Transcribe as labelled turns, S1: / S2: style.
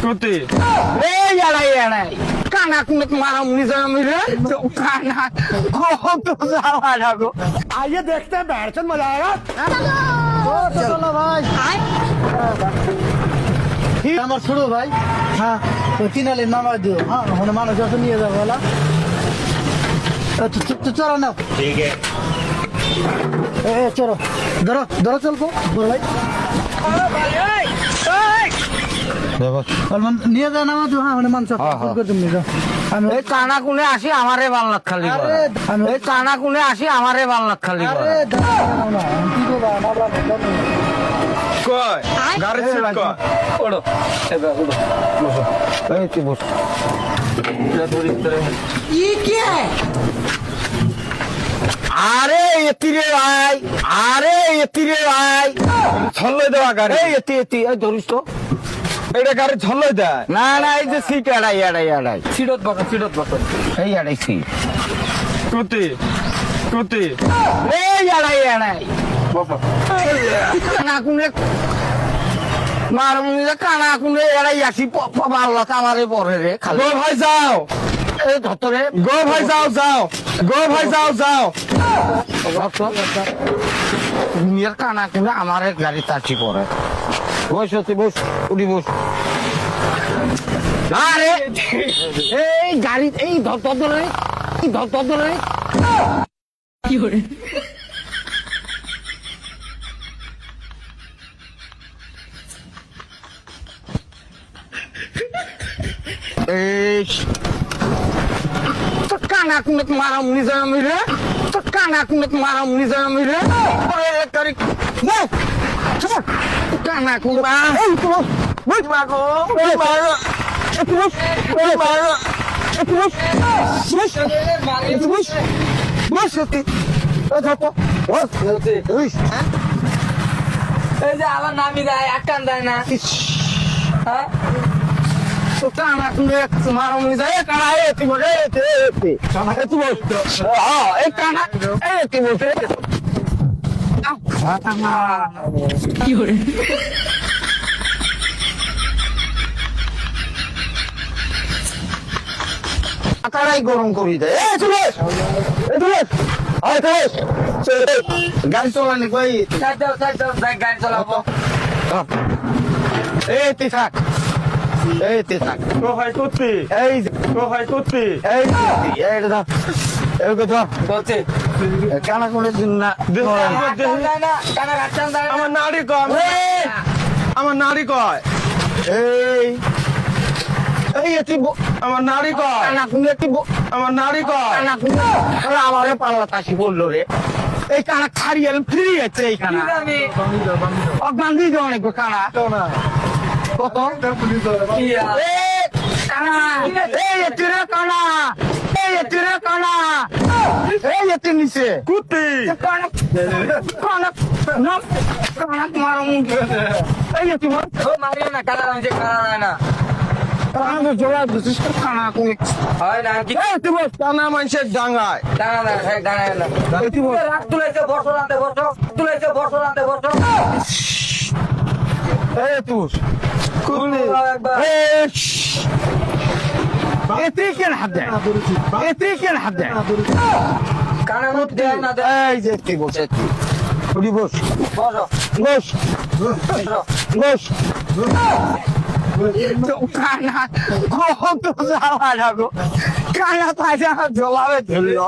S1: কুতি
S2: এই এড়াই এড়াই কানা কুনে মারা মুনি মিলে কানা কত জ্বালা লাগো
S3: आइए देखते हैं बैठचंद मजा आएगा
S4: চলো ভাই আমার ছোট ভাই হ্যাঁ ওই কিনালে নামাই দিও হ্যাঁ ওখানে মানুষ আছে নিয়ে যাবো বলা চলো না
S1: ঠিক আছে
S4: চলো ধরো ধরো চলবো বড় ভাই নিয়ে যা নামা দিও হ্যাঁ ওখানে মানুষ নিয়ে যাও আমি
S2: এই কানা কুনে আসি আমারে বাল্লাত খালি করে এই কানা কুনে আসি আমারে বাল্লাত খালি করে
S4: আরে দাঁড়াও না কি করবা
S1: কই গাড়ি সিট কই
S2: ওড়ো এবার ওড়ো বসো এই তুই বস আরে এতিরে ভাই আরে এতিরে ভাই
S1: ছল্লই দেওয়া গাড়ি
S2: এই এতি এতি এই ধরিস তো
S1: এটা গাড়ি ছল্লই দেয়
S2: না না এই যে সিট এড়াই এড়াই এড়াই সিটত বসো এই এড়াই সিট
S1: কুতি কুতি
S2: এই এড়াই এড়াই কানা কুনে মারমুনি কানা কুনে এড়াই আসি বাল্লাত আমারে পরে রে খালি
S1: গো ভাই যাও
S2: এই ধতরে
S1: গো ভাই যাও যাও গো ভাই যাও যাও
S2: দুনিয়ার কানা কুনে আমারে গাড়ি তাচি পরে বস তুই বস উঠি বস আরে এই গাড়ি এই ধরে এই ধরে এই তো কানা কুনে মারা মুনি মিলে তো কানা কুনে মারা মুনি মিলে গাড়ি কানা কুনে এই তো বস মাগো এই মাগো একটু বস এই মাগো একটু বস বস একটু বস বস সত্যি বস বস
S5: এই যে আমার নামি দেয় একটান দেয় না হ্যাঁ
S2: তো কানা কুনে মারা মুনি যায় কানা এতি বলে এতি এতি বস হ্যাঁ এই কানা এতি বসে তারাই গরম করি দেয় গাড়ি চলানি কই
S5: সাইড দাও গাড়ি চালাবো
S2: এই তুই থাক এই তুই থাক
S1: গো ভাই কুতি
S2: এই
S1: গো ভাই কুতি
S2: এই এই ধর এই ধর
S5: বলছে
S2: কানা কোনে দিন না
S5: একটান দেয় না কানা একটান দেয় না
S1: আমার নাড়ি কয় আমার নাড়ি কয়
S2: এই এই এটি
S1: আমার নাড়ি কয়
S2: কানা কোনে এটি
S1: আমার নাড়ি কয়
S2: কানা কোনে আমারে পাল্লা তাসি বললো রে এই কানা খারিয়ে ফ্রি আছে এই কানা
S5: আমি
S2: অজ্ঞান দিয়ে অনেক কানা কত
S5: ইয়া
S2: এই কানা এই এটি রে কানা এই এটি রে কানা এই এটি নিচে
S1: কুতি
S2: কানা কানা না কানা মারো মুখে এই এটি মার
S5: ও মারিও না কানা রঙে কানা নাই না
S2: কানা জোড়া দিছিস কানা কোনে
S5: হয় না কি
S2: এই তুই বস
S1: টানা মানুষের ডাঙায়
S5: কানা না হয় কানা না
S2: তুই বস
S5: রাখ তুলেছে বসো রাতে বসো
S2: এই তুই
S1: কুতি
S5: একবার
S2: এটি কেন হাত দেয় এটি কেন হাত দেয়
S5: কানের মধ্যে দেয় না দেয়
S2: এই যে তুই বসে তুই বস
S5: বসো
S2: বস
S5: বসো
S2: বস কানা কত জ্বালা লাগো কানা তাই জ্বলাবে ধরল